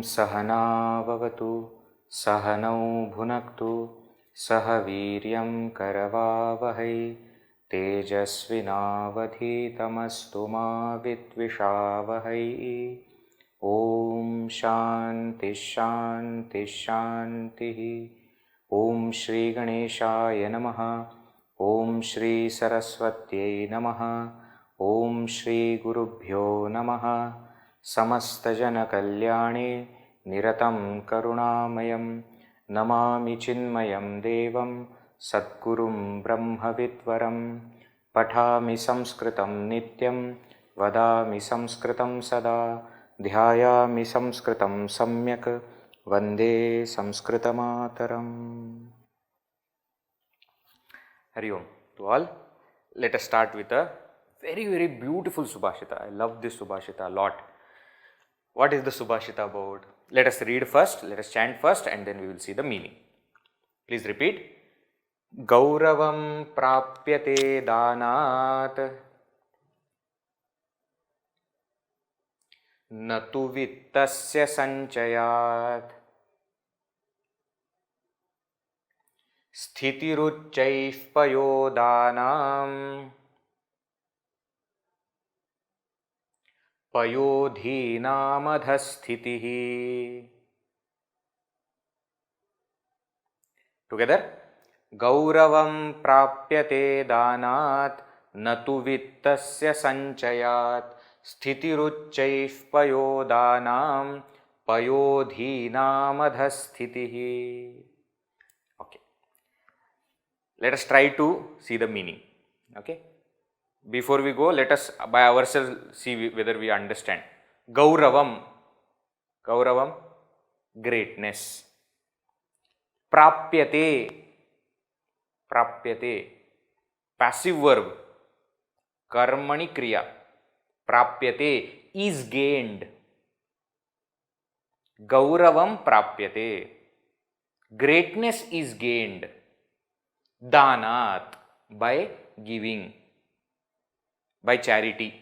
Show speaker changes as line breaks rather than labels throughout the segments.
सहना भवतु सहनौ भुनक्तु सह वीर्यं करवावहै तेजस्विनावधीतमस्तु मा विद्विषावहै। ओम शांति शांति शांति। ओम श्री गणेशाय नमः। ओम श्री सरस्वत्यै नमः। ओम श्री गुरुभ्यो नमः। समस्तजनकल्याणे निरतं करुणामयं नमामि चिन्मयं देवं सद्गुरुं ब्रह्मविद्वरं। पठामि संस्कृतं नित्यं वदामि संस्कृतं सदा ध्यायामि संस्कृतं सम्यक् वन्दे संस्कृतमातरम्। Hari Om to all. Let us start with a very beautiful Subhashita. I love this Subhashita a lot. What is the Subhashita about? Let us read first, let us chant first, and then we will see the meaning. Please repeat. Gauravam prapyate danat natu vittasya sanchayat sthitirucchaih payodanam पयोधीनामधस्थितिः। Together. गौरवं प्राप्यते दानात् न तु वित्तस्य संचयात् स्थितिरुच्चैः पयोदानां पयोधीनामधस्थितिः। Okay. Let us try to see the meaning. Okay. Before we go, let us by ourselves see whether we understand. Gauravam, Gauravam, greatness. Prapyate, Prapyate, passive verb. Karmani kriya. Prapyate is gained. Gauravam prapyate. Greatness is gained. Danat, by giving. By charity.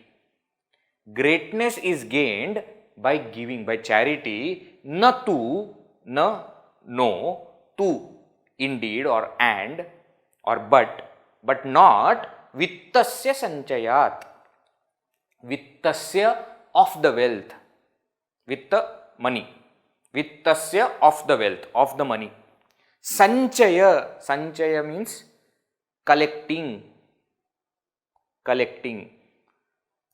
Greatness is gained by giving, by charity. Na tu, na, no, tu, indeed or and or but not vittasya sanchayat. Vittasya of the wealth. Vitta, money. Vittasya of the wealth, of the money. Sanchaya, sanchaya means collecting. Collecting.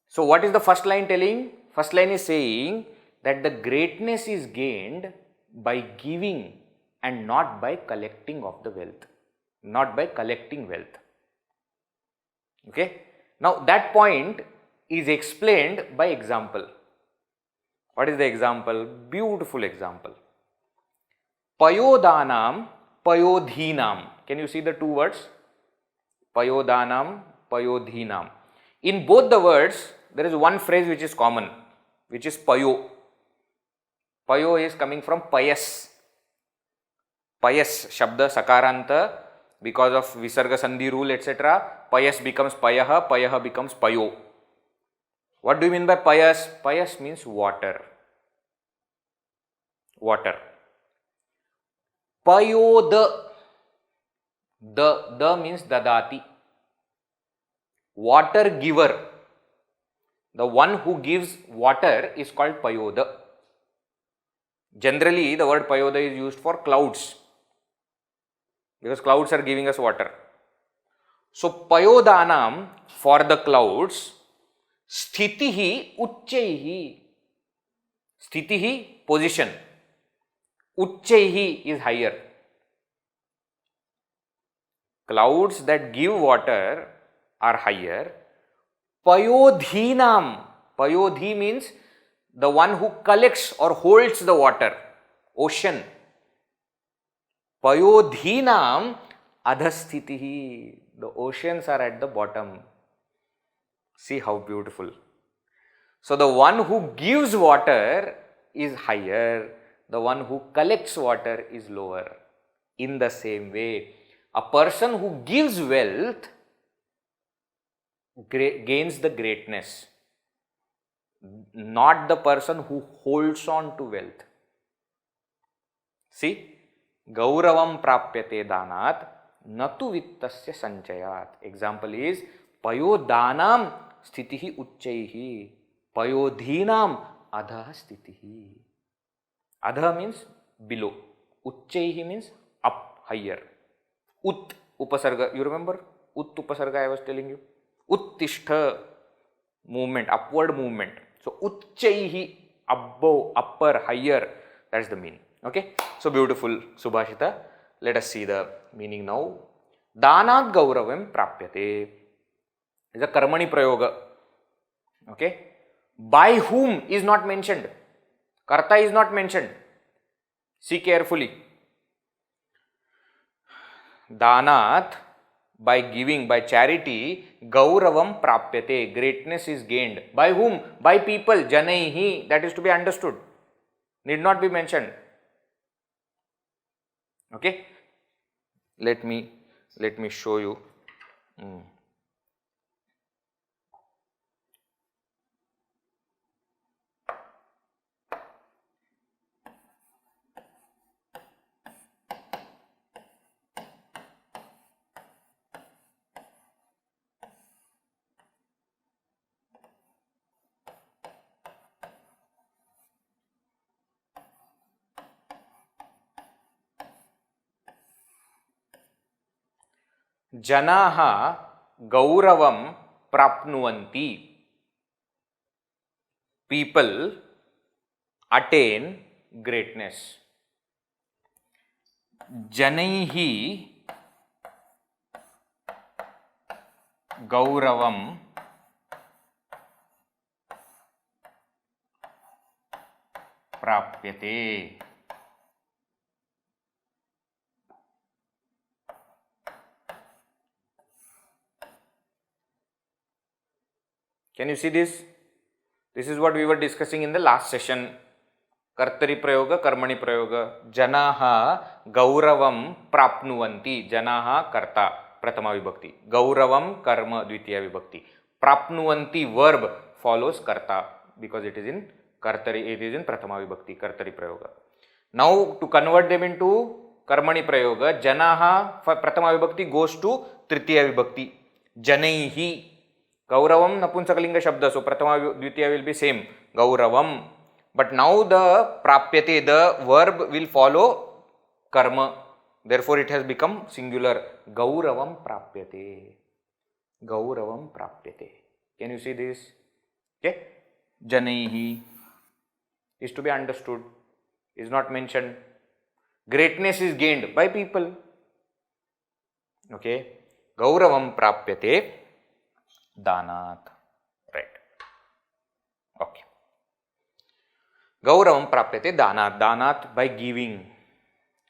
So what is the first line telling? First line is saying that the greatness is gained by giving and not by collecting of the wealth, not by collecting wealth. Okay. Now that point is explained by example. What is the example? Beautiful example. Payodanam, payodhinam. Can you see the two words? Payodanam, payodhinam. In both the words, there is one phrase which is common, which is payo. Payo is coming from payas. Payas, shabda, sakaranta, because of visarga sandhi rule, etc. Payas becomes payaha, payaha becomes payo. What do you mean by payas? Payas means water. Water. Payoda. The means dadati. Water giver. The one who gives water is called payoda. Generally, the word payoda is used for clouds, because clouds are giving us water. So, payodanam for the clouds, sthitihi uchchaihi. Sthitihi, position. Uchchaihi is higher. Clouds that give water are higher. Payodhinam. Payodhi means the one who collects or holds the water, ocean. Payodhinam adhasthitihi. The oceans are at the bottom. See how beautiful. So the one who gives water is higher. The one who collects water is lower. In the same way, a person who gives wealth gains the greatness, not the person who holds on to wealth. See, gauravam prapyate danat natu vittasya sanchayat. Example is payodanam sthitihi uchchaihi payodhinam adha sthitihi. Adha means below, uchchaihi means up, higher. Ut upasarga, you remember ut upasarga I was telling you? Uttishta, movement, upward movement. So uchchaihi, above, upper, higher, that's the meaning. Okay, so beautiful Subhashita. Let us see the meaning now. Danat gauravam prapyate is a karmani prayoga. Okay, by whom is not mentioned. Karta is not mentioned. See carefully. Danat, by giving, by charity, gauravam prapyate, greatness is gained. By whom? By people, janaihi, that is to be understood. Need not be mentioned. Okay, let me show you. Janaha gauravam prapnuvanti. People attain greatness. Janaihi gauravam prapyate. Can you see this? This is what we were discussing in the last session. Kartari prayoga, karmani prayoga. Janaha gauravam prapnuvanti. Janaha karta, pratama vibhakti. Gauravam karma, dvitiya vibhakti. Prapnuvanti, verb follows karta because it is in kartari, it is in pratama vibhakti, kartari prayoga. Now to convert them into karmani prayoga, janaha pratama vibhakti goes to tritiya vibhakti. Janaihi. Gauravam napunsakalinga shabda, so pratama dvitiya will be same, gauravam. But now the prapyate, the verb will follow karma. Therefore it has become singular. Gauravam prapyate. Gauravam prapyate. Can you see this? Okay. Janaihi is to be understood, is not mentioned. Greatness is gained by people. Okay. Gauravam prapyate danat. Right. Okay. Gauravam prapyate danat. Danat, by giving,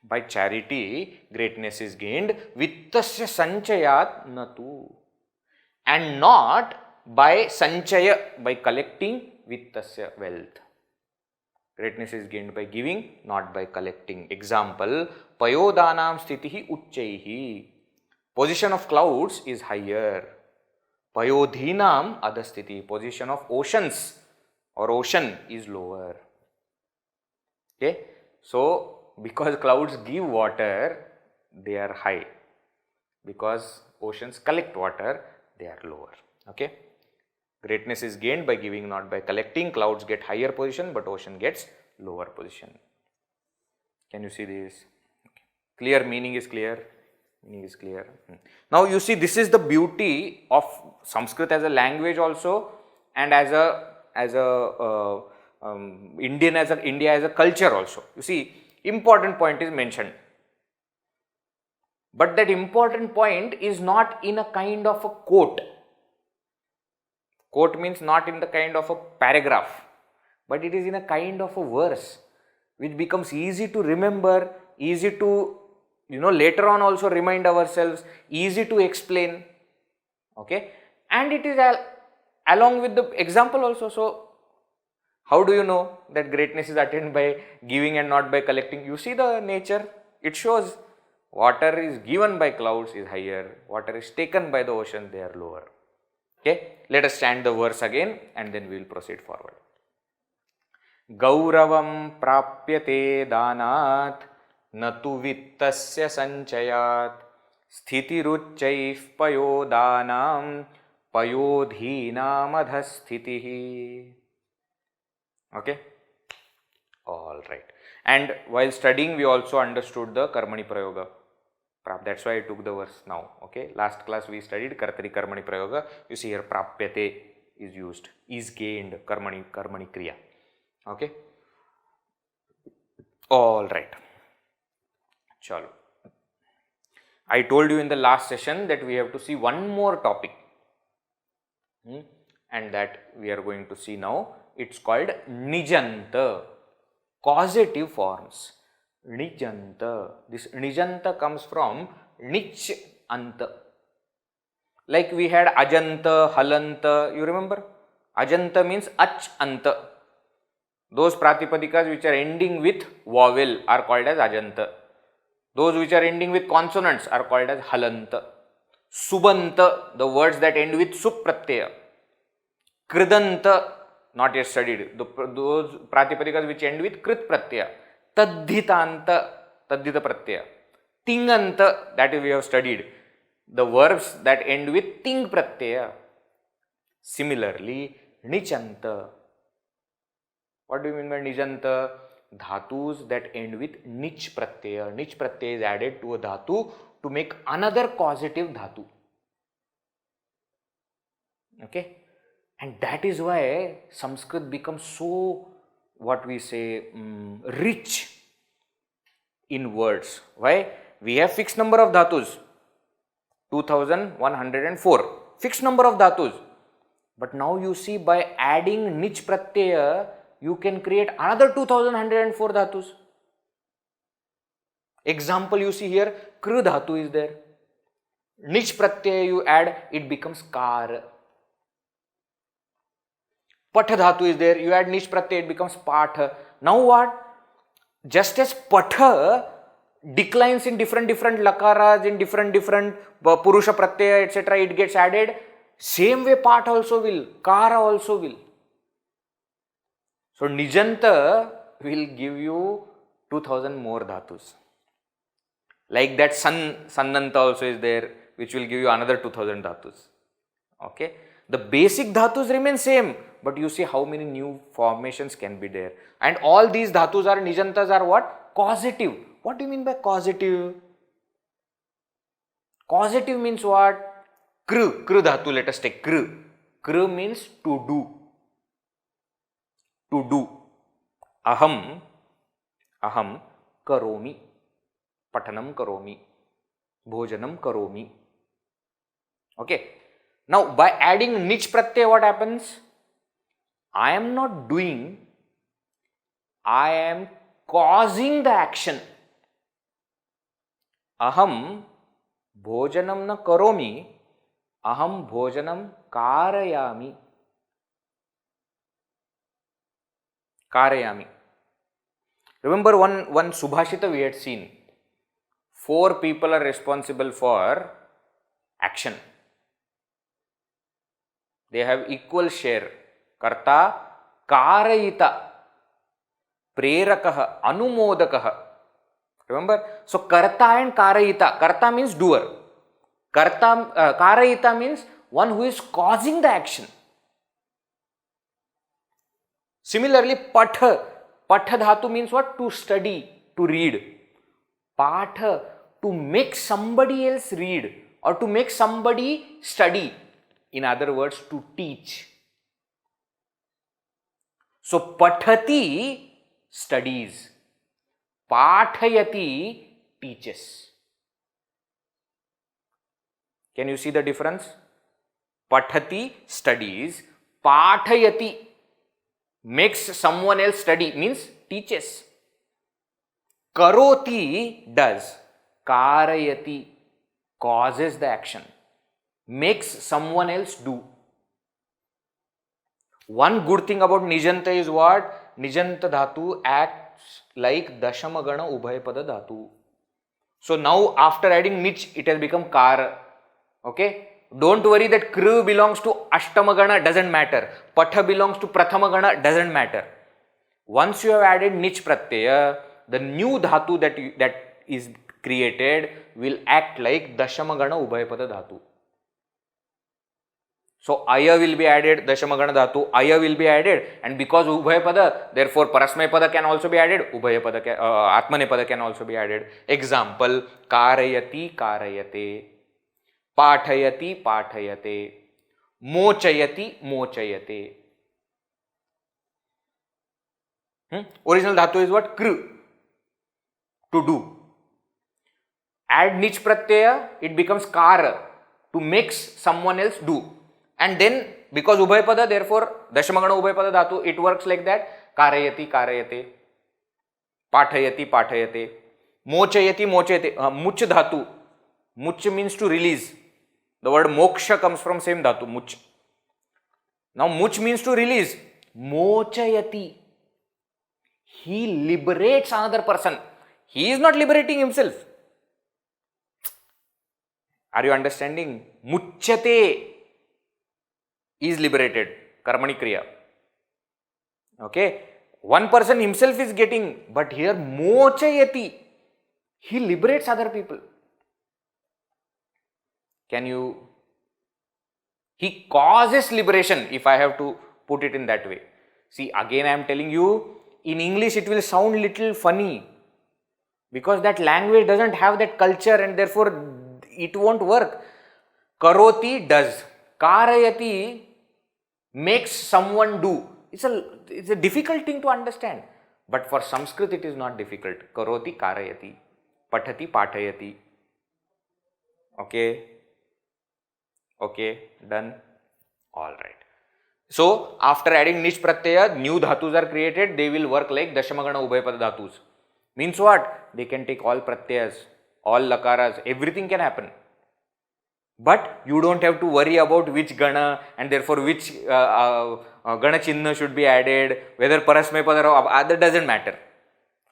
by charity, greatness is gained. Vittasya sanchayat natu. And not by sanchaya, by collecting vittasya, wealth. Greatness is gained by giving, not by collecting. Example, payodanam sthitihi uchchaihi. Position of clouds is higher. Payodhinam adhasthiti. Position of oceans or ocean is lower. Okay. So, because clouds give water, they are high. Because oceans collect water, they are lower. Okay. Greatness is gained by giving, not by collecting. Clouds get higher position, but ocean gets lower position. Can you see this? Okay. Clear? Meaning is clear? Meaning is clear. Now you see, this is the beauty of Sanskrit as a language also, and as a India as a culture also. You see, important point is mentioned. But that important point is not in a kind of a quote. Quote means not in the kind of a paragraph, but it is in a kind of a verse which becomes easy to remember, easy to, later on also remind ourselves, easy to explain. Okay, and it is along with the example also. So how do you know that greatness is attained by giving and not by collecting? You see the nature, it shows water is given by clouds is higher, water is taken by the ocean, they are lower. Okay, let us chant the verse again and then we will proceed forward. Gauravam prapyate danat natu vittasya sanchayat sthitiruchchaih payodanam payodhinam adhasthitihi. Okay, all right. And while studying, we also understood the Karmani Prayoga. That's why I took the verse now. Okay, last class we studied Kartari Karmani Prayoga. You see here Prapyate is used, is gained, Karmani Kriya. Okay, all right. Chalo. I told you in the last session that we have to see one more topic, and that we are going to see now. It's called Nijanta, causative forms. Nijanta. This Nijanta comes from Nich Anta. Like we had Ajanta, Halanta, you remember? Ajanta means Ach Anta. Those Pratipadikas which are ending with vowel are called as Ajanta. Those which are ending with consonants are called as Halanta. Subanta, the words that end with Sup Pratyaya. Kridanta, not yet studied. Those Pratipadikas which end with Krit Pratyaya. Tadhitanta, Tadhita Pratyaya. Tinganta, that is we have studied. The verbs that end with Ting Pratyaya. Similarly, Nichanta. What do you mean by Nijanta? Dhatus that end with Nich Pratyaya. Nich Pratyaya is added to a dhatu to make another causative dhatu. Okay? And that is why Sanskrit becomes so, what we say, rich in words. Why? We have fixed number of dhatus, 2104, fixed number of dhatus. But now you see, by adding Nich Pratyaya, you can create another 2104 dhatus. Example you see here, Kru dhatu is there. Nich Pratyaya you add, it becomes Kar. Patha dhatu is there, you add Nich Pratyaya, it becomes Patha. Now what? Just as Patha declines in different lakaras, in different Purusha Pratyaya, etc., it gets added, same way Patha also will, Kara also will. So Nijanta will give you 2000 more dhatus. Like that Sannanta also is there, which will give you another 2000 dhatus. Okay. The basic dhatus remain same, but you see how many new formations can be there. And all these dhatus are, Nijantas are what? Causative. What do you mean by causative? Causative means what? Kru dhatu, let us take Kru. Kru means to do. To do. Aham karomi. Patanam karomi. Bhojanam karomi. Okay. Now, by adding Nich Pratyaya, what happens? I am not doing, I am causing the action. Aham bhojanam na karomi, aham bhojanam karayami. Karayami. Remember one Subhashita we had seen. 4 people are responsible for action. They have equal share. Karta, Karayita, Prerakaha, Anumodakaha. Remember? So, Karta and Karayita. Karta means doer. Karayita means one who is causing the action. Similarly, Patha dhatu means what? To study, to read. Patha, to make somebody else read or to make somebody study. In other words, to teach. So, Pathati studies. Pathayati teaches. Can you see the difference? Pathati studies. Pathayati makes someone else study, means teaches. Karoti does. Karayati causes the action, makes someone else do. One good thing about Nijanta is what? Nijanta dhatu acts like Dashamagana Ubhayapada dhatu. So now after adding Nich, it has become Kara. Okay? Don't worry that Kru belongs to Ashtamagana, doesn't matter. Patha belongs to Prathamagana, doesn't matter. Once you have added Nich Pratyaya, the new dhatu that is created will act like Dashamagana Ubhayapada dhatu. So Aya will be added, Dashamagana dhatu, Aya will be added, and because Ubhayapada, therefore Parasmayapada can also be added, Ubhayapada, Atmanepada can also be added. Example, Karayati, Karayate, Pathayati, Pathayate, Mochayati, Mochayate. Original dhatu is what? Kru, to do. Add Nich Pratyaya, it becomes Kara, to make someone else do. And then, because Ubhayapada, therefore, Dashamagana Ubhayapada dhatu, it works like that. Karayati, Karayate. Pathayati, Pathayate. Mochayati, Mochayate. Much dhatu. Much means to release. The word moksha comes from same dhatu, much. Now, much means to release. Mochayati. He liberates another person. He is not liberating himself. Are you understanding? Muchyate is liberated, karmani kriya. Okay, one person himself is getting, but here mochayati, he liberates other people. He causes liberation, if I have to put it in that way. See, again I am telling you, in English it will sound little funny, because that language doesn't have that culture and therefore it won't work. Karoti does. Karayati makes someone do. It's a difficult thing to understand. But for Sanskrit it is not difficult. Karoti, Karayati. Pathati, Pathayati. Okay. Okay. Done. Alright. So, after adding Nich Pratyaya, new dhatus are created. They will work like Dashamagana Ubhayapada dhatus. Means what? They can take all Pratyayas, all Lakaras, everything can happen. But you don't have to worry about which Gana and therefore which Gana Chinna should be added, whether Parasmayapada or other, doesn't matter.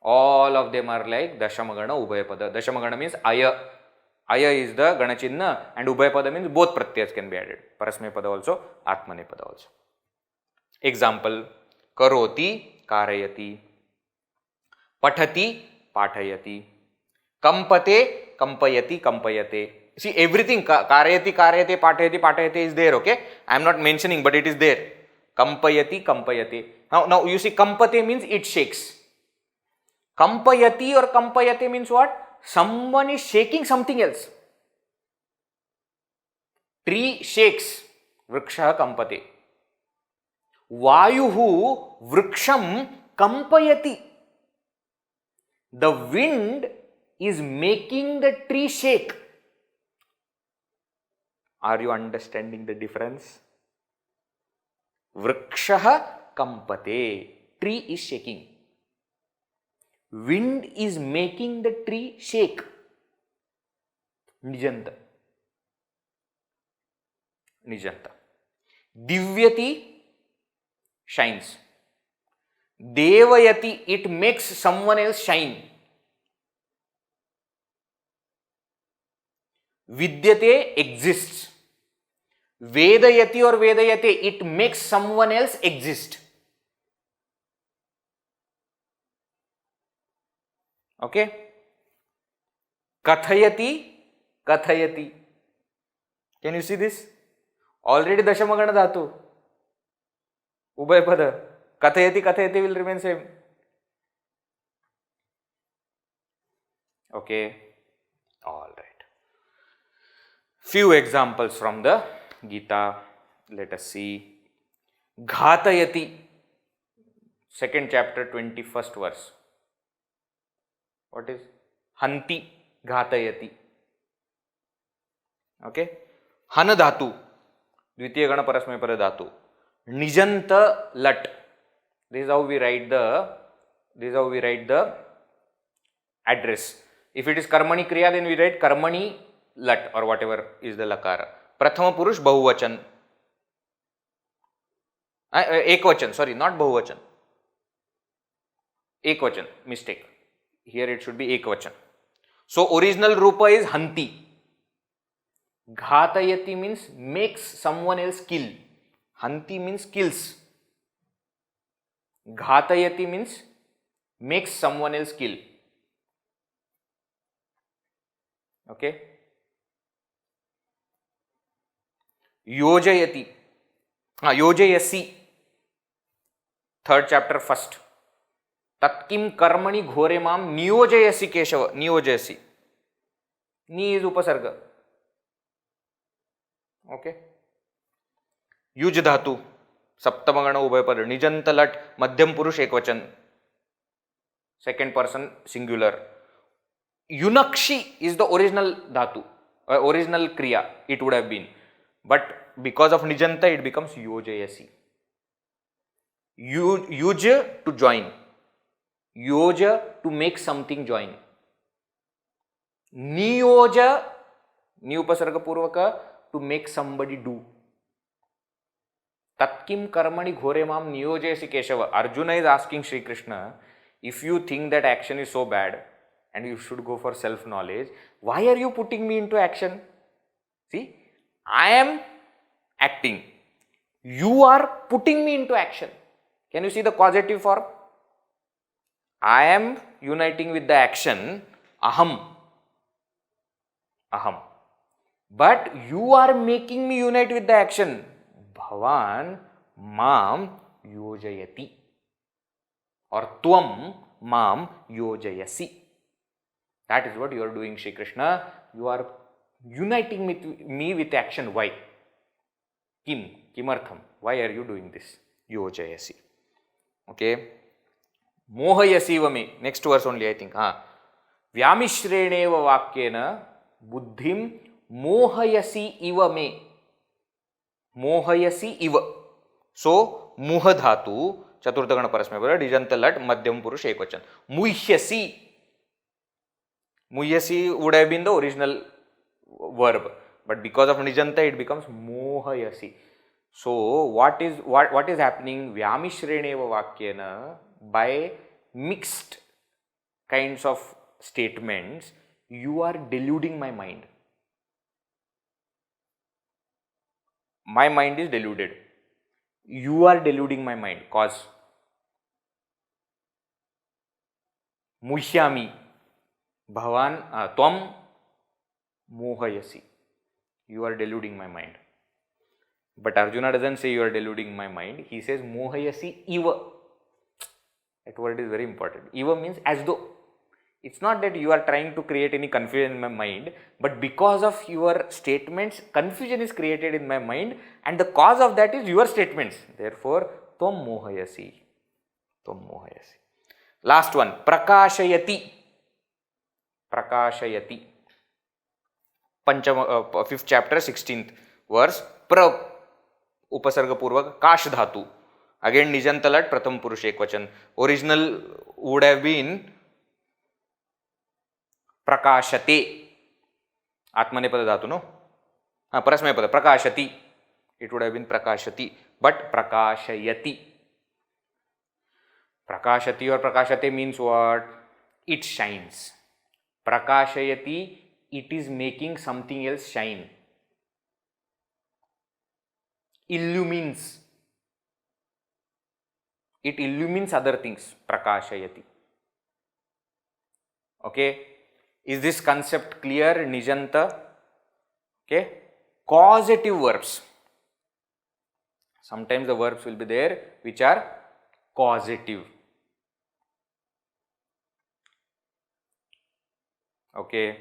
All of them are like Dashamagana Ubhayapada. Dashamagana means Aya. Aya is the Gana Chinna and Ubhayapada means both Pratyas can be added. Parasmayapada also, Atmanepada also. Example, Karoti, Karayati. Pathati, Pathayati. Kampate, Kampayati, Kampayate. See, everything, Karayati, Karayate, Pathayati, Pathayate is there, okay? I am not mentioning, but it is there. Kampayati, Kampayate. Now you see, Kampate means it shakes. Kampayati or Kampayate means what? Someone is shaking something else. Tree shakes. Vriksha Kampate. Vayuhu Vriksham Kampayati. The wind is making the tree shake. Are you understanding the difference? Vrikshaha Kampate. Tree is shaking. Wind is making the tree shake. Nijanta. Nijanta. Divyati shines. Devayati, it makes someone else shine. Vidyate exists. Vedayati or Vedayate, it makes someone else exist. Okay? Kathayati, Kathayati. Can you see this? Already Dashamagana dhatu. Ubhayapada. Kathayati, Kathayati will remain same. Okay? Alright. Few examples from the Gita. Let us see. Ghatayati. 2nd chapter, 21st verse. What is? Hanti, Ghatayati. Okay? Han dhatu. Dvitiya Gana Parasmayapada dhatu. Nijanta lat. This is how we write the address. If it is karmani kriya, then we write karmani lat or whatever is the lakara. Prathama purush bahuvachan. Ekvachan, sorry, not bahuvachan. Ekvachan, mistake. Here it should be ekvachan. So original rupa is hanti. Ghatayati means makes someone else kill. Hanti means kills. Ghatayati means makes someone else kill. Okay. Yojayati. Yojayasi. Third chapter first. Tatkim karmani ghore mam niyojayasi keshava. Niyojayasi. Ni is upasarga. Okay. Yuj dhatu. Saptamagana ubhayapad. Nijanta lat. Madhyam purush ekvachan. Second person singular. Yunakshi is the original dhatu. Original kriya it would have been. But because of nijanta it becomes yojayasi. Yuj to join. Yoja to make something join. Niyoja, niyupasarga purvaka, to make somebody do. Tatkim karmani ghore mam niyojayasi keshava. Arjuna is asking Shri Krishna, if you think that action is so bad and you should go for self-knowledge, why are you putting me into action? See, I am acting. You are putting me into action. Can you see the causative form? I am uniting with the action, aham. Aham. But you are making me unite with the action. Bhavan mam yojayati. Or tvam mam yojayasi. That is what you are doing, Shri Krishna. You are uniting me with action. Why? Kimartham. Why are you doing this? Yojayasi. Okay. Mohayasi vame. Next verse only, I think. Vyamishreneva vakyena buddhim mohayasi iva me. Mohayasi iva. So, muha dhatu, chaturthagana parasmaya, dijanta lat, madhyam purush ekvachan. Muhyasi. Muhyasi would have been the original verb. But because of nijanta, it becomes mohayasi. So, what is happening? Vyamishreneva vakyena, by mixed kinds of statements, you are deluding my mind. My mind is deluded. You are deluding my mind. Cause. Muhyami. Bhavan, tvam mohayasi. You are deluding my mind. But Arjuna doesn't say you are deluding my mind. He says mohayasi iva. That word is very important. Iva means as though. It's not that you are trying to create any confusion in my mind, but because of your statements, confusion is created in my mind, and the cause of that is your statements. Therefore, tvam mohayasi. Tvam mohayasi. Last one, prakashayati. Prakashayati. Panchama, 5th chapter, 16th verse. Upasarga purvak, kash dhatu. Again, nijantalat, pratham purush ekvachan. Original would have been prakashate. Atmanepada dhatu, no? Parasmayapada, prakashati. It would have been prakashati, but prakashayati. Prakashati or prakashate means what? It shines. Prakashayati, it is making something else shine. Illumines. It illumines other things. Prakashayati. Okay. Is this concept clear? Nijanta. Okay. Causative verbs. Sometimes the verbs will be there which are causative. Okay.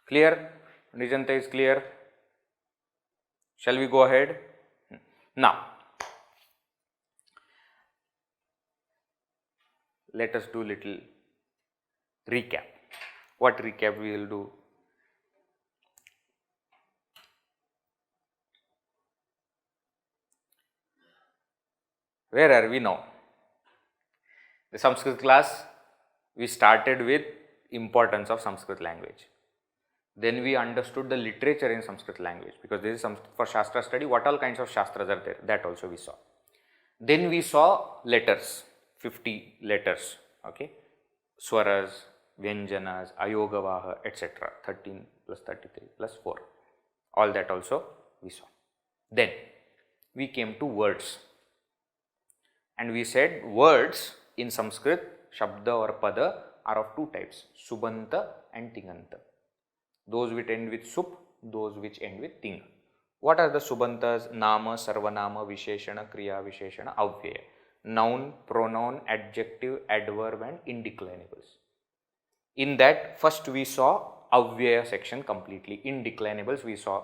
Clear? Nijanta is clear. Shall we go ahead? Now, let us do little recap. What recap we will do? Where are we now? The Sanskrit class, we started with importance of Sanskrit language. Then we understood the literature in Sanskrit language, because this is some for Shastra study, what all kinds of Shastras are there, that also we saw. Then we saw letters, 50 letters, okay, Swaras, Vyanjanas, Ayogavaha, etc. 13 plus 33 plus 4. All that also we saw. Then we came to words. And we said words in Sanskrit, Shabda or Pada, are of two types, Subanta and Tinganta. Those which end with Sup, those which end with Ting. What are the Subantas? Nama, Sarvanama, Visheshana, Kriya, Visheshana, Avyaya. Noun, pronoun, adjective, adverb and indeclinables. In that, first we saw Avyaya section completely. Indeclinables we saw.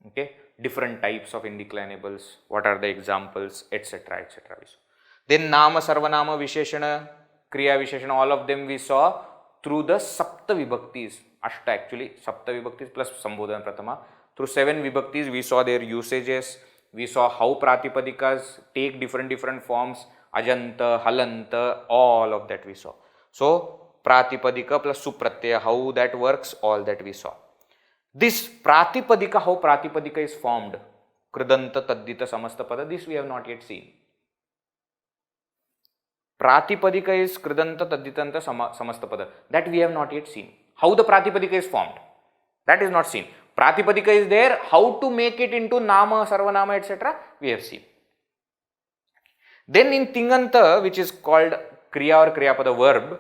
Okay, different types of indeclinables, what are the examples, etc. etc. Then Nama, Sarvanama, Visheshana, Kriya, Visheshana, all of them we saw through the Sapta Vibhaktis. Ashta actually, Sapta Vibhaktis plus Sambodhana Pratama. Through 7 Vibhaktis we saw their usages. We saw how Pratipadikas take different forms, Ajanta, Halanta, all of that we saw. So Pratipadika plus Supratyaya, how that works, all that we saw. This Pratipadika, how Pratipadika is formed, Kridanta, Taddita, Samastapada, this we have not yet seen. Pratipadika is Kridanta, Tadditanta, Samastapada, that we have not yet seen. How the Pratipadika is formed, that is not seen. Pratipadika is there, how to make it into Nama, Sarvanama, etc. we have seen. Then in Tinganta, which is called Kriya or Kriyapada verb,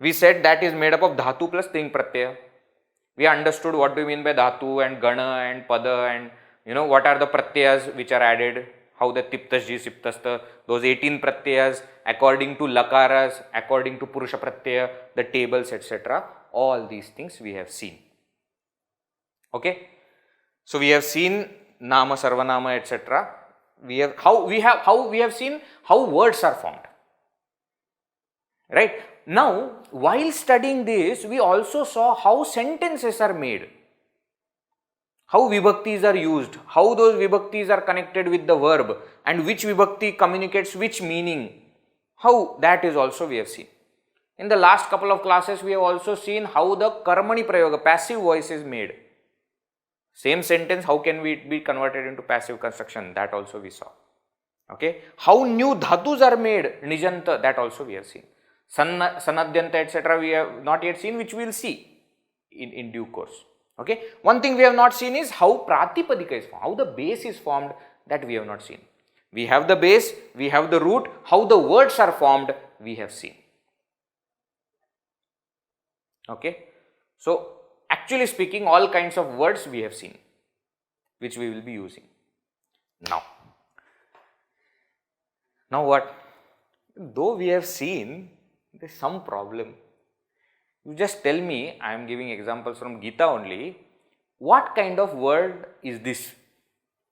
we said that is made up of Dhatu plus Ting Pratyaya. We understood what do you mean by Dhatu and Gana and Pada and what are the Pratyayas which are added, how the Tiptasji, Siptasta, those 18 Pratyayas according to Lakaras, according to Purusha Pratyaya, the tables, etc. All these things we have seen. Okay, so we have seen Nama, Sarvanama, etc. We have seen how words are formed. Right? Now, while studying this, we also saw how sentences are made, how vibhaktis are used, how those vibhaktis are connected with the verb, and which vibhakti communicates which meaning. How that is also we have seen. In the last couple of classes, we have also seen how the karmani prayoga, passive voice is made. Same sentence, how can it be converted into passive construction? That also we saw. Okay, how new dhatus are made, nijanta, that also we have seen. Sanadyanta, etc. we have not yet seen, which we will see in due course. Okay, one thing we have not seen is how Pratipadika is formed, how the base is formed, that we have not seen. We have the base, we have the root, how the words are formed, we have seen. Okay, so actually speaking, all kinds of words we have seen, which we will be using. Now what? Though we have seen, there is some problem. You just tell me, I am giving examples from Gita only, what kind of word is this?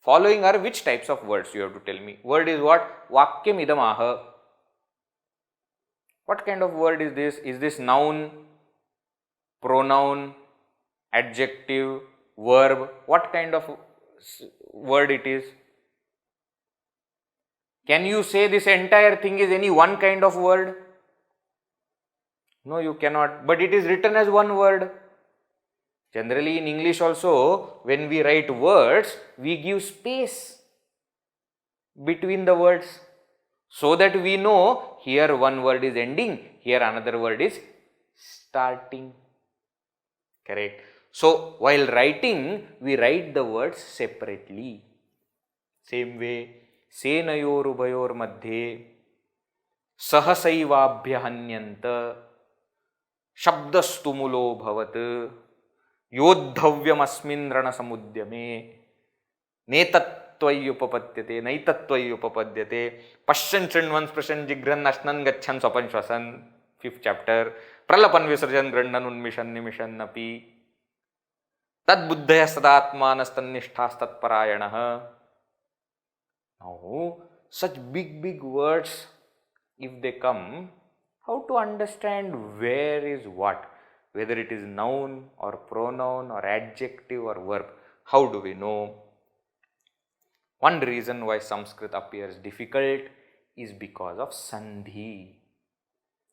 Following are which types of words you have to tell me. Word is what? Vakyam idamaha. What kind of word is this? Is this noun, pronoun, adjective, verb? What kind of word it is? Can you say this entire thing is any one kind of word? No, you cannot, but it is written as one word. Generally in English also, when we write words, we give space between the words so that we know here one word is ending, here another word is starting. Correct. So while writing, we write the words separately. Same way, Senayor Ubayor Madhye Sahasaivaabhyahanyanta Shabdastumulo Bhavat Yodhavyam Rana Samudyame Netatvayupapadyate Naitatvayupapadyate Pashyan Chinvan Sprashan Jigran Ashnan Gachan Swapan Shwasan, 5th chapter, Pralapan Visarjan Grandan Unmishan Nimishan Napi Tad Buddhaya Sadatmanas Nishthas Tat Parayanaha. Now, such big words, if they come, how to understand where is what? Whether it is noun or pronoun or adjective or verb, how do we know? One reason why Sanskrit appears difficult is because of Sandhi.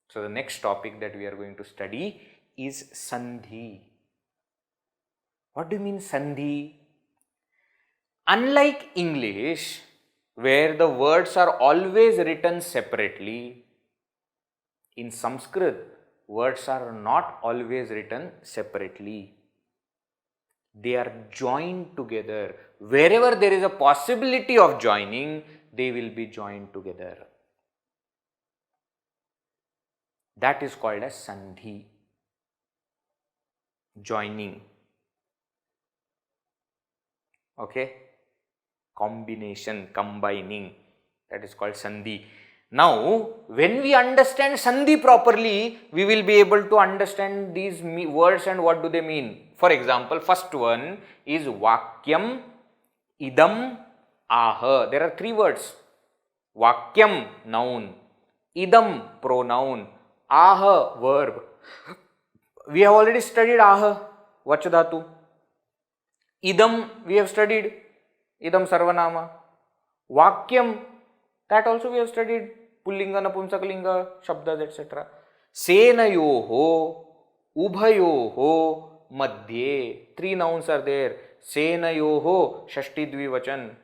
So the next topic that we are going to study is Sandhi. What do you mean Sandhi? Unlike English, where the words are always written separately, in Sanskrit, words are not always written separately. They are joined together. Wherever there is a possibility of joining, they will be joined together. That is called as Sandhi. Joining. Okay? Combination, combining. That is called Sandhi. Now, when we understand Sandhi properly, we will be able to understand these words and what do they mean. For example, first one is Vakyam, Idam, Aha. There are three words. Vakyam, noun. Idam, pronoun. Aha, verb. We have already studied Aha, Vachadhatu. Idam, we have studied. Idam, Sarvanama. Vakyam, that also we have studied. Pullinga, Napumsakalinga, Shabdas, etc. Senayoho, Ubhayoho, Madhye. Three nouns are there. Senayoho, Shashti Dvivachan.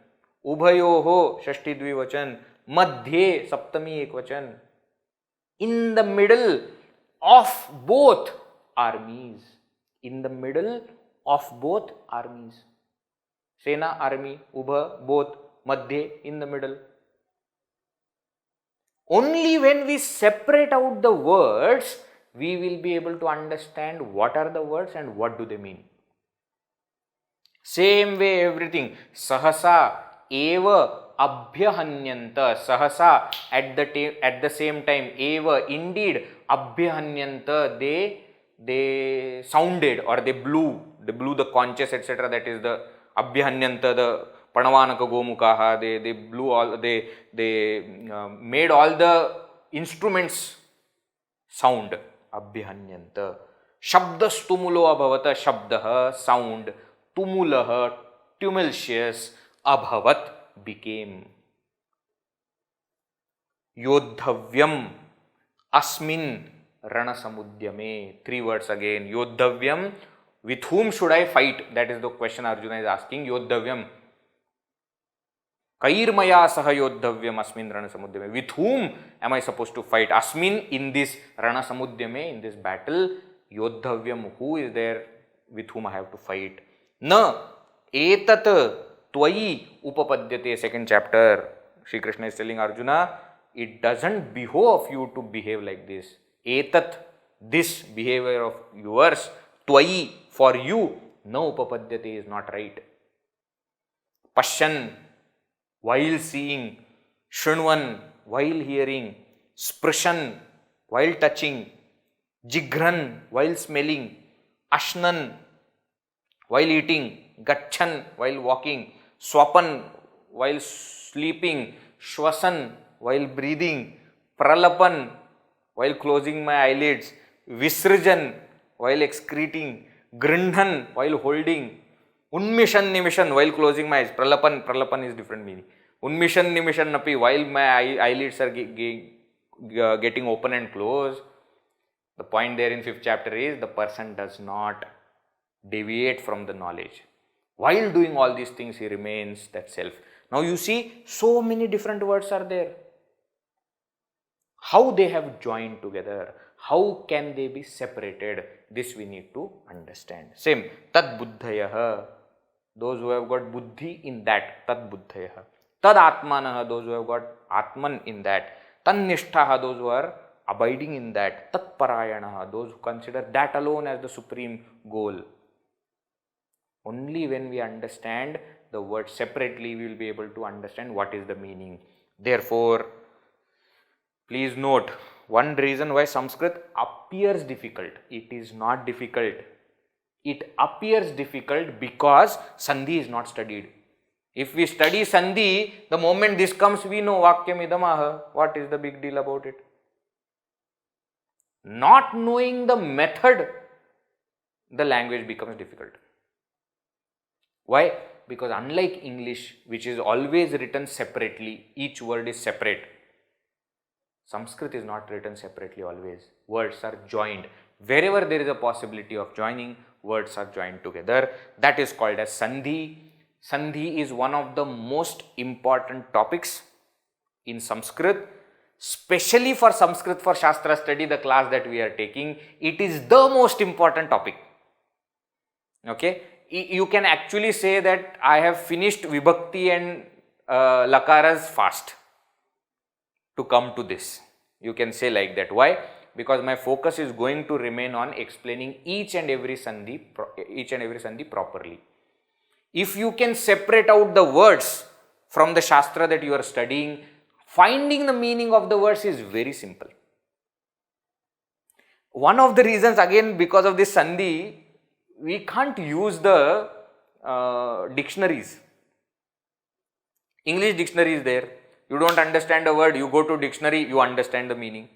Ubhayoho, Shashti Dvivachan. Madhye, Saptami Ekvachan. In the middle of both armies. In the middle of both armies. Sena, army, Ubha, both, Madhye, in the middle. Only when we separate out the words, we will be able to understand what are the words and what do they mean. Same way everything. Sahasa, eva, abhyahanyanta. Sahasa, at the same time, eva, indeed, abhyahanyanta, they sounded or they blew the conches, etc. That is the abhyahanyanta, the Panavanaka Gomukaha, they blew all, they made all the instruments sound. Abhyahanyanta. Shabdas tumulo abhavata, shabdaha, sound. Tumulaha, tumultuous, abhavat, became. Yodhavyam, asmin, ranasamudyame. Three words again. Yodhavyam, with whom should I fight? That is the question Arjuna is asking. Yodhavyam. Kairmaya saha yodhavyam asmin ranasamudyame. With whom am I supposed to fight? Asmin, in this ranasamudyame, in this battle. Yodhavyam, who is there with whom I have to fight? Na etat twayi upapadyate. Second chapter, Shri Krishna is telling Arjuna, it doesn't behove of you to behave like this. Etat, this behavior of yours, twayi, for you, na upapadyate, is not right. Pashyan, while seeing. Shrunvan, while hearing. Sprishan, while touching. Jigran, while smelling. Ashnan, while eating. Gachan, while walking. Swapan, while sleeping. Shwasan, while breathing. Pralapan, while closing my eyelids. Visrajan, while excreting. Grindhan, while holding. Unmishan nimishan, while closing my eyes. Pralapan is different meaning. Unmishan nimishan napi, while my eyelids are getting open and closed. The point there in 5th chapter is the person does not deviate from the knowledge. While doing all these things, he remains that self. Now you see, so many different words are there. How they have joined together? How can they be separated? This we need to understand. Same, tad buddhayaha, those who have got buddhi in that, tad buddhayaha. Tad atmanaha, those who have got atman in that. Tan nishthaha, those who are abiding in that. Tat parayanaha, those who consider that alone as the supreme goal. Only when we understand the word separately, we will be able to understand what is the meaning. Therefore, please note, one reason why Sanskrit appears difficult, it is not difficult. It appears difficult because Sandhi is not studied. If we study Sandhi, the moment this comes, we know Vakyam idamaha. What is the big deal about it? Not knowing the method, the language becomes difficult. Why? Because unlike English, which is always written separately, each word is separate. Sanskrit is not written separately always. Words are joined. Wherever there is a possibility of joining, words are joined together. That is called as Sandhi. Sandhi is one of the most important topics in Sanskrit, especially for Sanskrit for Shastra study, the class that we are taking. It is the most important topic. Okay, you can actually say that I have finished Vibhakti and Lakaras fast to come to this. You can say like that. Why? Because my focus is going to remain on explaining each and every Sandhi properly. If you can separate out the words from the Shastra that you are studying, finding the meaning of the words is very simple. One of the reasons, again, because of this Sandhi, we can't use the dictionaries. English dictionary is there. You don't understand a word, you go to dictionary, you understand the meaning.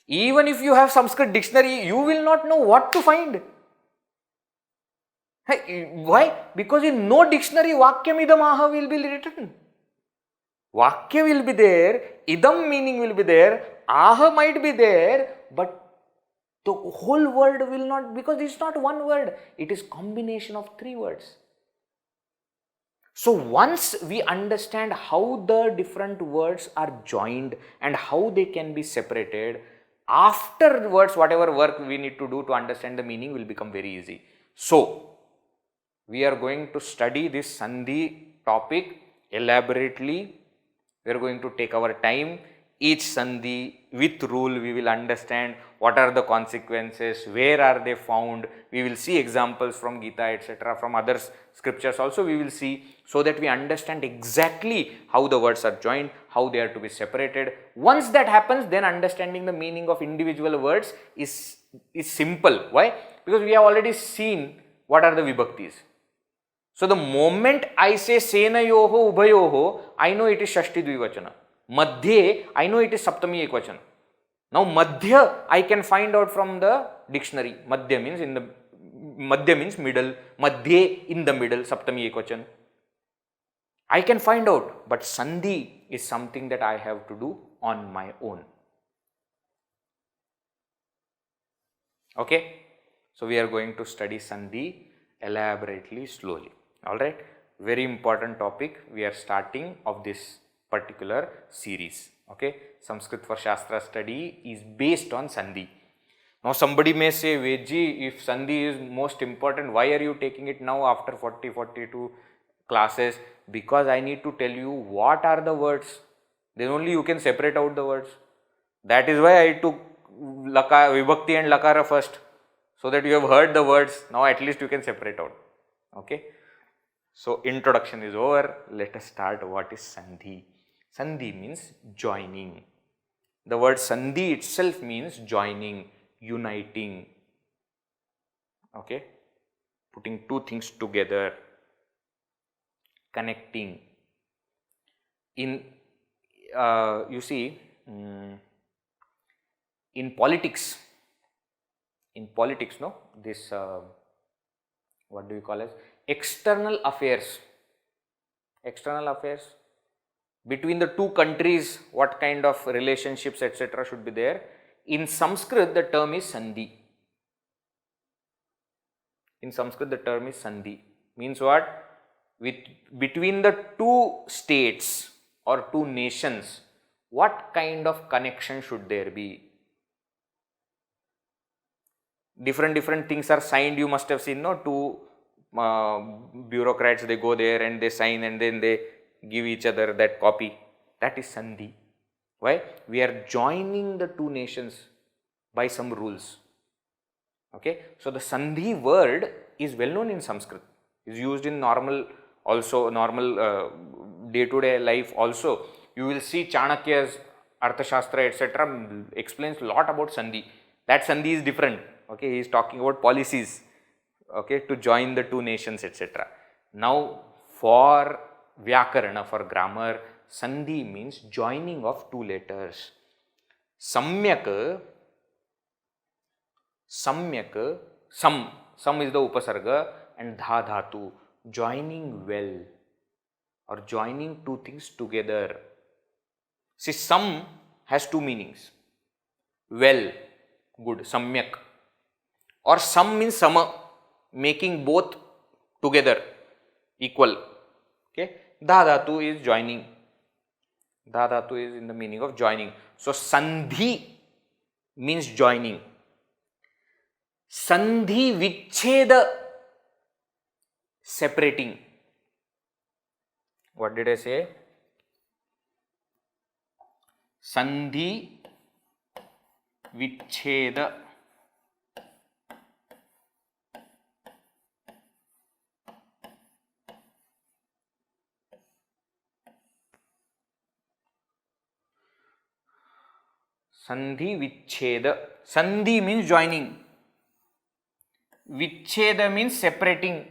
Even if you have Sanskrit dictionary, you will not know what to find. Why? Because in no dictionary, Vakyam idam aha will be written. Vakya will be there, idam meaning will be there, aha might be there, but the whole word will not, because it's not one word, it is combination of three words. So once we understand how the different words are joined and how they can be separated, afterwards whatever work we need to do to understand the meaning will become very easy. So we are going to study this Sandhi topic elaborately. We are going to take our time. Each Sandhi with rule we will understand what are the consequences, where are they found. We will see examples from Gita, etc. From other scriptures also we will see, so that we understand exactly how the words are joined, how they are to be separated. Once that happens, then understanding the meaning of individual words is simple. Why? Because we have already seen what are the vibhaktis. So the moment I say Senayoho Ubhayoho, I know it is Shashti Dvivachana. Madhye, I know it is Saptami Ekvachana. Now Madhya, I can find out from the dictionary. Madhya means middle. Madhye, in the middle, Saptami Ekvachana. I can find out, but Sandhi is something that I have to do on my own. Okay, so we are going to study Sandhi elaborately, slowly. Alright, very important topic we are starting of this particular series. Okay, Sanskrit for Shastra study is based on Sandhi. Now somebody may say, Vedji, if Sandhi is most important, why are you taking it now after 42 classes? Because I need to tell you what are the words. Then only you can separate out the words. That is why I took Vibhakti and Lakara first, so that you have heard the words. Now at least you can separate out. Okay. So introduction is over. Let us start. What is Sandhi? Sandhi means joining. The word Sandhi itself means joining, uniting. Okay. Putting two things together, connecting. In you see, in politics, no, this what do you call as external affairs between the two countries, what kind of relationships etc. should be there. In Sanskrit the term is Sandhi. In Sanskrit the term is Sandhi. Means what? Between the two states or two nations, what kind of connection should there be? Different things are signed, you must have seen, no? Two bureaucrats, they go there and they sign and then they give each other that copy. That is Sandhi. Why? We are joining the two nations by some rules. Okay. So the Sandhi word is well known in Sanskrit. Is used in normal day-to-day life also. You will see Chanakya's Arthashastra etc. explains a lot about Sandhi. That Sandhi is different. Okay, he is talking about policies, okay, to join the two nations etc. Now for Vyakarana, for grammar, Sandhi means joining of two letters. Samyak, sam is the upasarga, and dha dhatu, joining well or joining two things together. See, sam has two meanings. well, good, samyak. Or sam means sama, making both together, equal. Okay, dha dhatu is joining. Dha dhatu is in the meaning of joining. So sandhi means joining. Sandhi vichcheda, separating. What did I say? Sandhi vichcheda. Sandhi vichcheda. Sandhi means joining. Vichcheda means separating.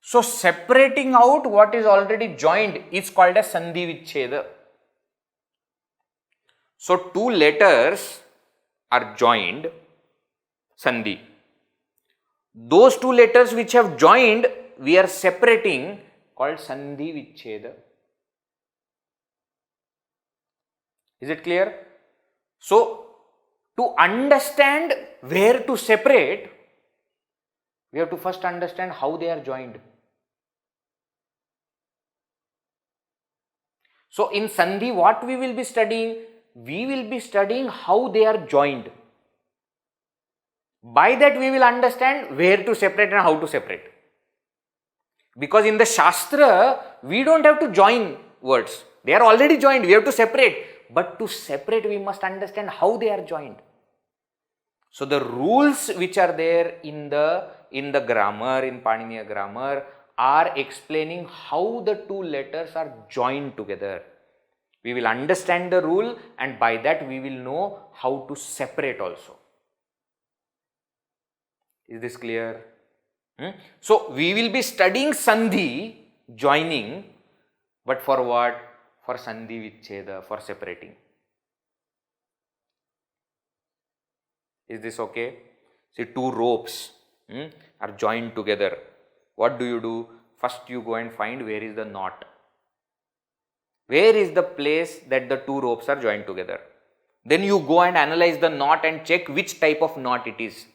So separating out what is already joined is called as Sandhi vichcheda. So two letters are joined, Sandhi. Those two letters which have joined, we are separating, called Sandhi vichcheda. Is it clear? So to understand where to separate, we have to first understand how they are joined. So in Sandhi, what we will be studying? We will be studying how they are joined. By that we will understand where to separate and how to separate. Because in the Shastra, we don't have to join words. They are already joined. We have to separate. But to separate, we must understand how they are joined. So the rules which are there in the grammar, in Paniniya grammar, are explaining how the two letters are joined together. We will understand the rule, and by that we will know how to separate also. Is this clear? So we will be studying Sandhi, joining, but for what? For Sandhi vichcheda, for separating. Is this okay? See, two ropes are joined together. What do? First you go and find where is the knot. Where is the place that the two ropes are joined together? Then you go and analyze the knot and check which type of knot it is.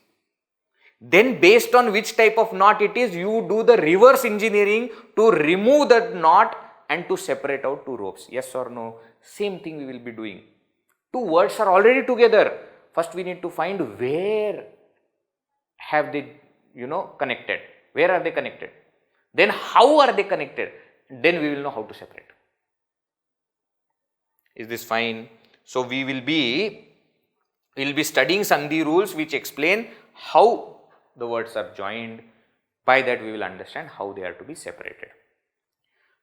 Then based on which type of knot it is, you do the reverse engineering to remove that knot and to separate out two ropes. Yes or no? Same thing we will be doing. Two words are already together. First we need to find where have they, connected. Where are they connected? Then how are they connected? Then we will know how to separate. Is this fine? So we will be studying Sandhi rules which explain how the words are joined. By that we will understand how they are to be separated.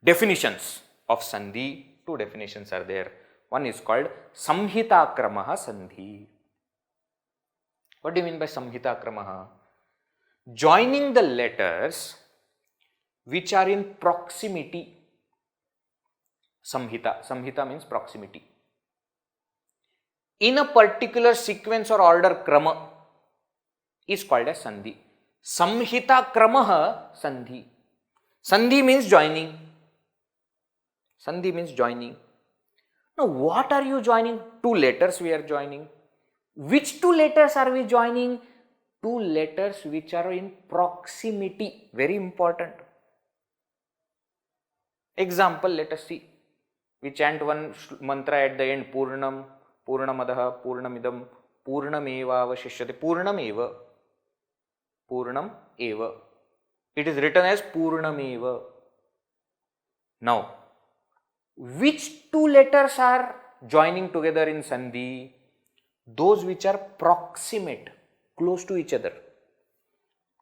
Definitions of Sandhi. Two definitions are there. One is called Samhita Kramaha Sandhi. What do you mean by Samhita Kramaha? Joining the letters which are in proximity. Samhita. Samhita means proximity. In a particular sequence or order, krama is called as Sandhi. Samhita Kramaha Sandhi. Sandhi means joining. Sandhi means joining. Now what are you joining? Two letters we are joining. Which two letters are we joining? Two letters which are in proximity. Very important. Example, let us see. We chant one mantra at the end. Purnam, Purnamadaha, Purnamidam, Purnameva Avashishyate. Purnam eva. Purnam eva. It is written as Purnameva. Now, which two letters are joining together in Sandhi? Those which are proximate, close to each other.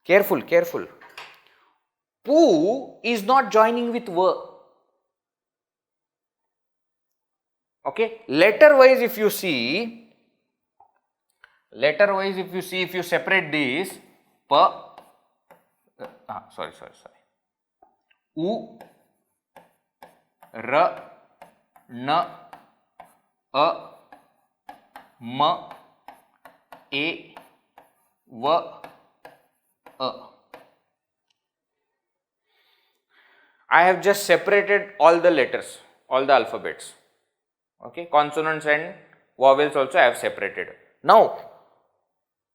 Careful, careful. Pu is not joining with Va. Okay, letter wise if you see, if you separate these, Pa, sorry. U, R, N, A, M, A, V, A. I have just separated all the letters, all the alphabets. Okay, consonants and vowels also I have separated. Now,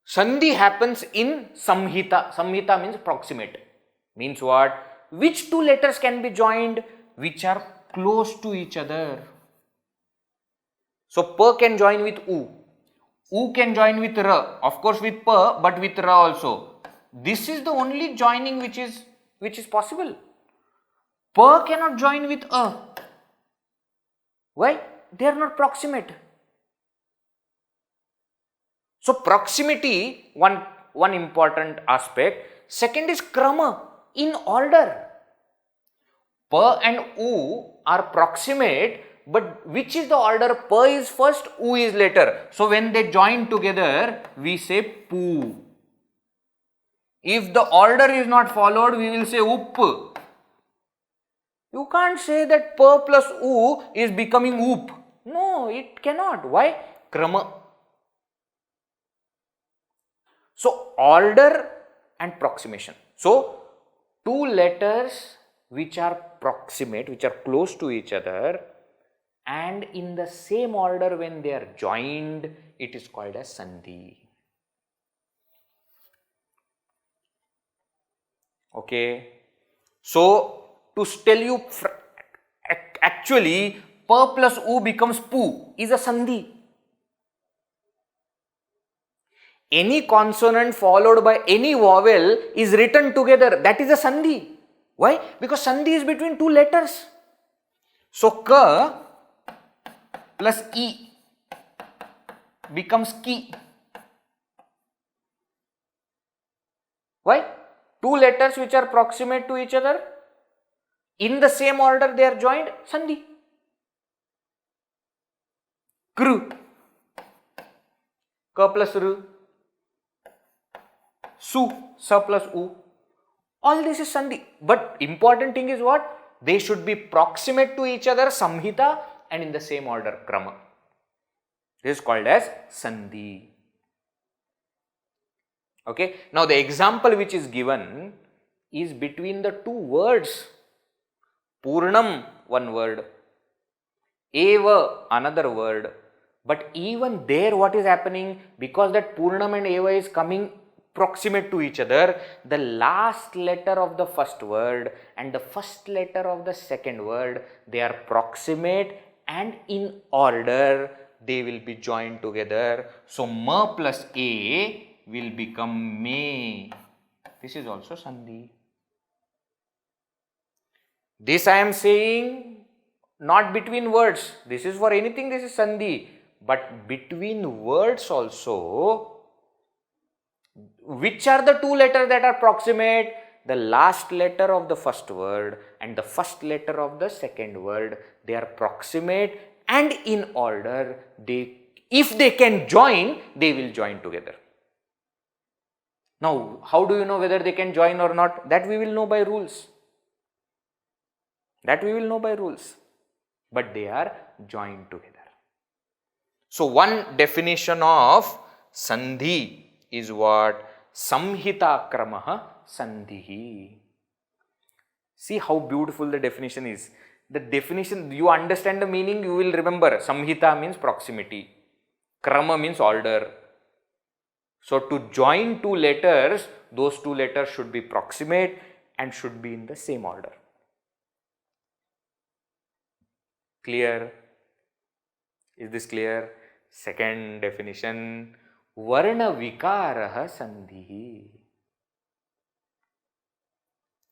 Sandhi happens in Samhita. Samhita means proximate. Means what? Which two letters can be joined? Which are close to each other. So, pa can join with u. U can join with ra. Of course with pa, but with ra also. This is the only joining which is possible. Pa cannot join with a. Why? They are not proximate. So proximity, one important aspect. Second is krama, in order. Pa and u are proximate, but which is the order? Pa is first, u is later. So when they join together, we say pu. If the order is not followed, we will say up. You can't say that pa plus u is becoming up. No, it cannot. Why? Krama. So, order and proximation. So, two letters which are proximate, which are close to each other, and in the same order when they are joined, it is called as Sandhi. Okay. So, to tell you actually, pa plus u becomes pu is a Sandhi. Any consonant followed by any vowel is written together. That is a Sandhi. Why? Because Sandhi is between two letters. So, ka plus e becomes ki. Why? Two letters which are proximate to each other, in the same order they are joined, Sandhi. Kru, ka plus ru, su, sa plus u. All this is Sandhi. But important thing is what? They should be proximate to each other, Samhita, and in the same order, Krama. This is called as Sandhi. Okay. Now the example which is given is between the two words. Purnam, one word. Eva, another word. But even there what is happening? Because that Purnam and Eva is coming proximate to each other, the last letter of the first word and the first letter of the second word, they are proximate and in order they will be joined together. So, ma plus a will become me. This is also Sandhi. This I am saying not between words. This is for anything, this is Sandhi. But between words also, which are the two letters that are proximate? The last letter of the first word and the first letter of the second word. They are proximate and in order. If they can join, they will join together. Now, how do you know whether they can join or not? That we will know by rules. That we will know by rules. But they are joined together. So, one definition of Sandhi is what? Samhita kramaha Sandhi. See how beautiful the definition is. The definition, you understand the meaning, you will remember. Samhita means proximity. Krama means order. So, to join two letters, those two letters should be proximate and should be in the same order. Clear? Is this clear? Second definition, Varna vikaraha Sandhi.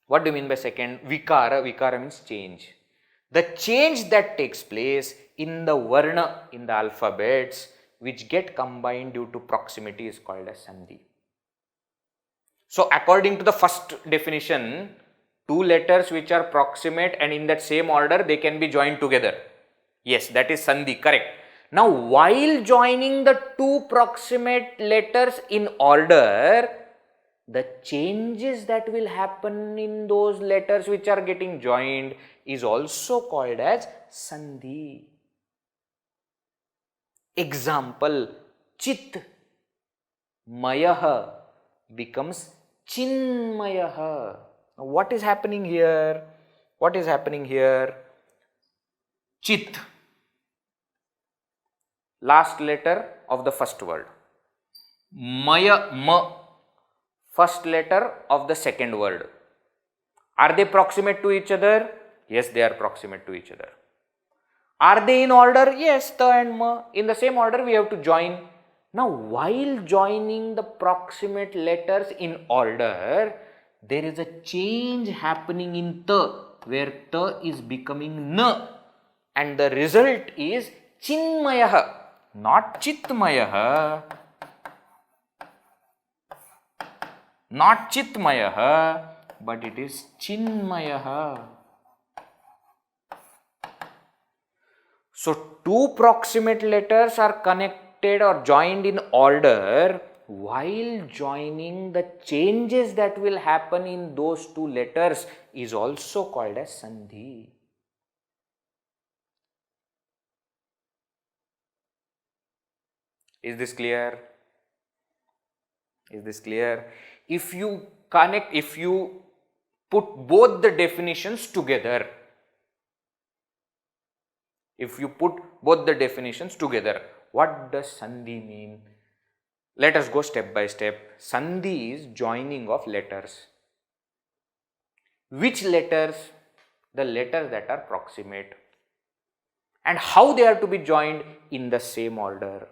What do you mean by second? Vikara. Vikara means change. The change that takes place in the Varna, in the alphabets, which get combined due to proximity is called as Sandhi. So, according to the first definition, two letters which are proximate and in that same order, they can be joined together. Yes, that is Sandhi, correct. Now, while joining the two proximate letters in order, the changes that will happen in those letters which are getting joined is also called as Sandhi. Example, Chit Mayaha becomes Chinmayaha. Now, what is happening here? What is happening here? Chit. last letter of the first word. Maya, ma, first letter of the second word. Are they proximate to each other? Yes, they are proximate to each other. Are they in order? Yes, ta and ma. In the same order we have to join. Now, while joining the proximate letters in order, there is a change happening in ta, where ta is becoming na, and the result is Chinmaya, not Chitmaya, not Chitmaya, but it is Chinmaya. So, two proximate letters are connected or joined in order. While joining, the changes that will happen in those two letters is also called as Sandhi. Is this clear? Is this clear? If you connect, if you put both the definitions together, what does Sandhi mean? Let us go step by step. Sandhi is joining of letters. Which letters? The letters that are proximate. And how they are to be joined? In the same order.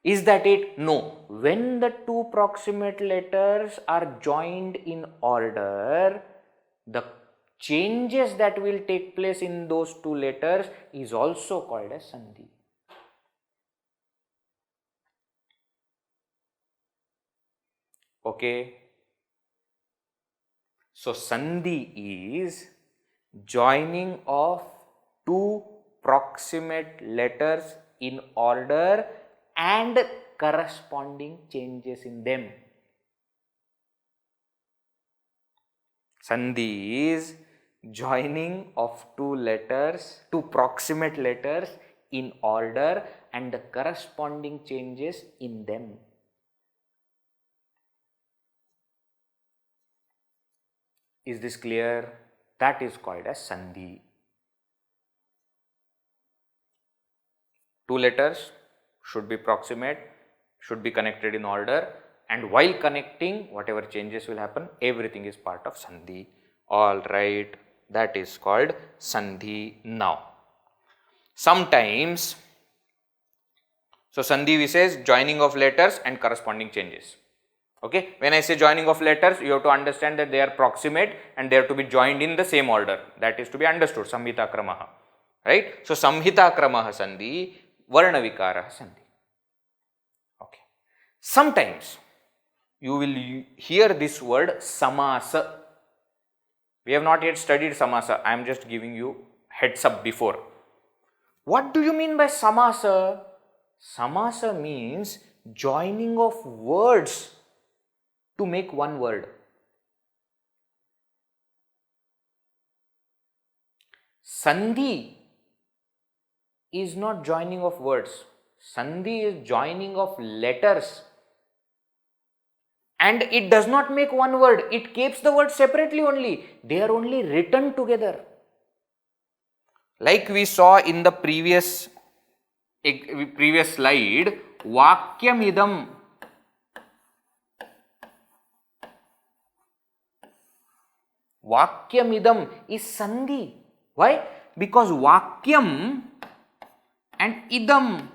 Is that it? No. When the two proximate letters are joined in order, the changes that will take place in those two letters is also called as Sandhi. Okay. So, Sandhi is joining of two proximate letters in order and corresponding changes in them. Sandhi is joining of two proximate letters in order and the corresponding changes in them. Is this clear? That is called as Sandhi. Two letters should be proximate, should be connected in order, and while connecting, whatever changes will happen, everything is part of Sandhi. Alright, that is called Sandhi now. Sometimes, so Sandhi we says joining of letters and corresponding changes. Okay, when I say joining of letters, you have to understand that they are proximate and they are to be joined in the same order. That is to be understood, Samhita Kramaha. Right? So, Samhita Kramaha Sandhi, Varna Vikaraha Sandhi. Okay. Sometimes you will hear this word Samasa. We have not yet studied Samasa. I am just giving you heads up before. What do you mean by Samasa? Samasa means joining of words to make one word. Sandhi is not joining of words. Sandhi is joining of letters. And it does not make one word. It keeps the words separately only. They are only written together. Like we saw in the previous slide, Vakyamidam. Vakyamidam is Sandhi. Why? Because Vakyam and Idam,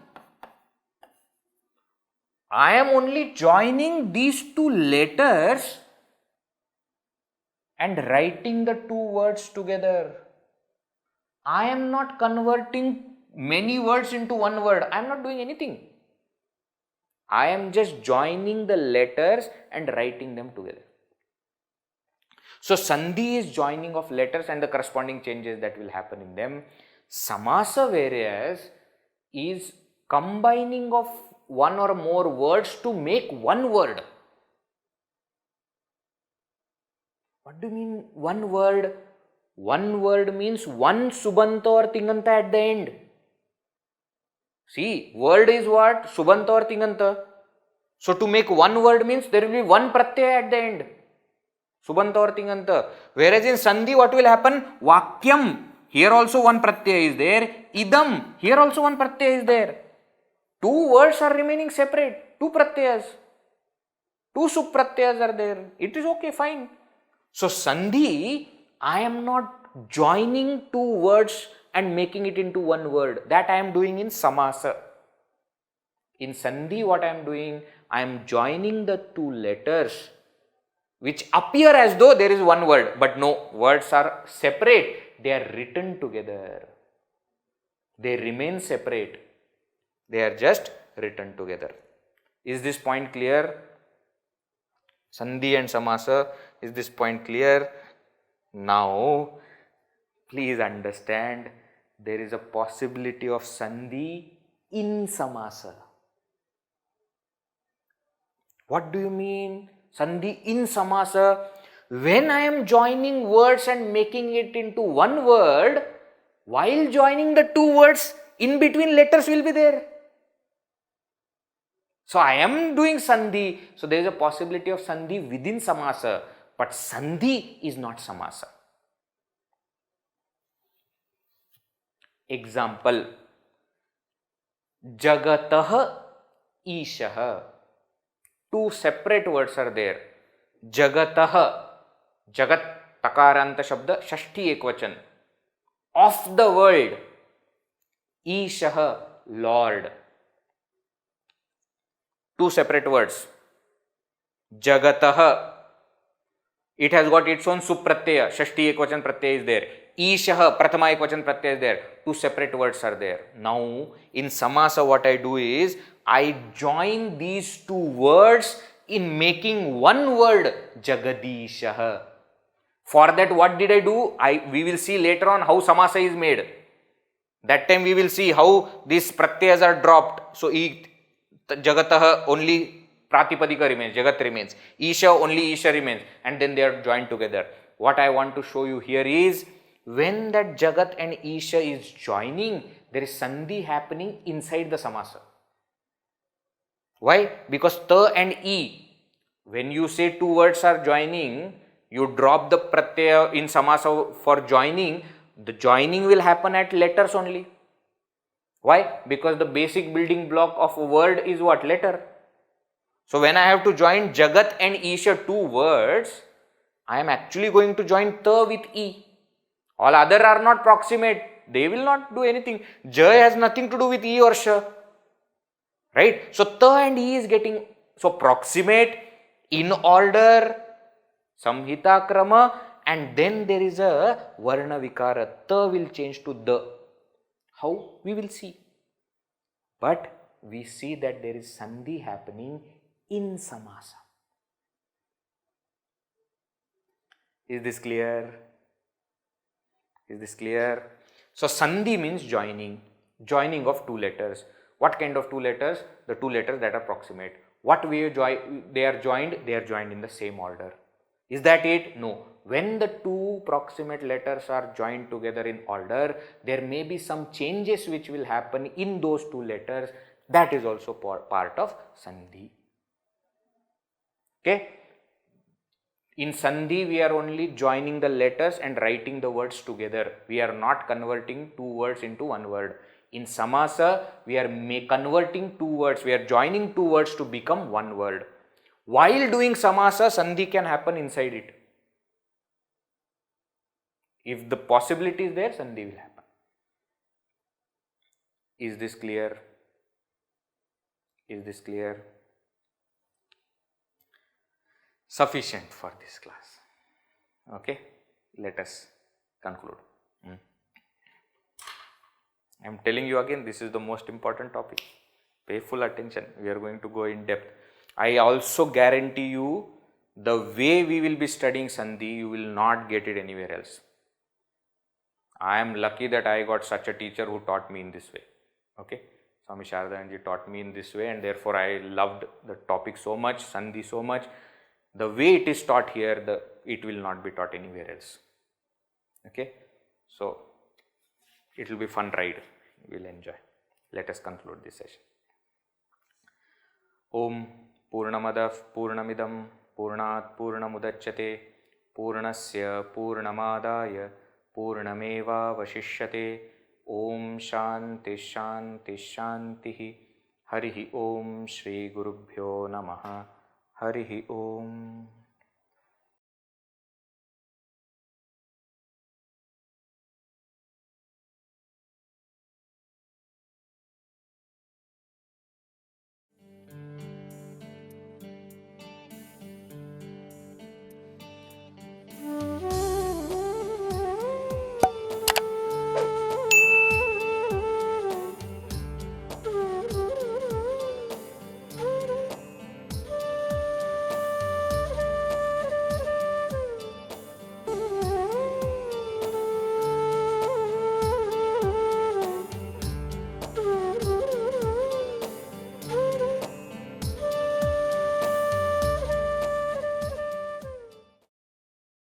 I am only joining these two letters and writing the two words together. I am not converting many words into one word. I am not doing anything. I am just joining the letters and writing them together. So, Sandhi is joining of letters and the corresponding changes that will happen in them. Samasa, whereas, is combining of one or more words to make one word. What do you mean one word? One word means one subanta or tinganta at the end. See, word is what? Subanta or tinganta. So, to make one word means there will be one pratyaya at the end. Subanta or tinganta. Whereas in Sandhi, what will happen? Vakyam here also one pratyaya is there. Idam, here also one pratyaya is there. Two words are remaining separate, two pratyayas. Two supratyayas are there. It is okay, fine. So Sandhi, I am not joining two words and making it into one word. That I am doing in samasa. In Sandhi, what I am doing, I am joining the two letters which appear as though there is one word, but no, words are separate. They are written together. They remain separate. They are just written together. Is this point clear? Sandhi and samasa, is this point clear? Now, please understand, there is a possibility of sandhi in samasa. What do you mean? Sandhi in samasa? When I am joining words and making it into one word, while joining the two words, in between letters will be there. So I am doing sandhi. So there is a possibility of sandhi within samasa, but sandhi is not samasa. Example, jagatah ishah. Two separate words are there. Jagatah, jagat takaranta shabda, shashti ekvachan. Of the world, ishah, Lord. Two separate words. Jagatah, it has got its own supratyaya, shashti ekvachan pratyaya is there. Ishah, prathama ekvachan pratyaya is there. Two separate words are there. Now, in samasa, what I do is, I join these two words in making one word, Jagadishah. For that, what did I do? We will see later on how samasa is made. That time we will see how these pratyayas are dropped. So, Jagatah only Pratipadika remains, Jagat remains. Isha only Isha remains, and then they are joined together. What I want to show you here is, when that Jagat and Isha is joining, there is sandhi happening inside the samasa. Why? Because ta and e, when you say two words are joining, you drop the pratyaya in samasa for joining, the joining will happen at letters only. Why? Because the basic building block of a word is what? Letter. So when I have to join Jagat and Isha, two words, I am actually going to join ta with e. All other are not proximate. They will not do anything. Ja has nothing to do with e or sha. Right? So ta and e is getting, so proximate, in order, samhita krama, and then there is a varna vikara. Ta will change to da. How? We will see. But we see that there is sandhi happening in samasa. Is this clear? Is this clear? So sandhi means joining. Joining of two letters. What kind of two letters? The two letters that are proximate. What way they are joined in the same order. Is that it? No. When the two proximate letters are joined together in order, there may be some changes which will happen in those two letters. That is also part of sandhi. Okay? In sandhi, we are only joining the letters and writing the words together. We are not converting two words into one word. In samasa, we are converting two words. We are joining two words to become one word. While doing samasa, sandhi can happen inside it. If the possibility is there, sandhi will happen. Is this clear? Is this clear? Sufficient for this class. Okay, let us conclude. I am telling you again, this is the most important topic. Pay full attention. We are going to go in depth. I also guarantee you, the way we will be studying sandhi, you will not get it anywhere else. I am lucky that I got such a teacher who taught me in this way. Okay, Swami Sharadayanji taught me in this way, and therefore I loved the topic so much, sandhi so much. The way it is taught here, it will not be taught anywhere else. Okay, so it will be fun ride. You will enjoy. Let us conclude this session. Om Purnamadav Purnamidam Purnat Purnamudachyate Purnasya Purnamadaya पूर्णमेवावशिष्यते. ओम शांति शांति शांति. हरि ओम. श्री गुरुभ्यो नमः. हरि ओम.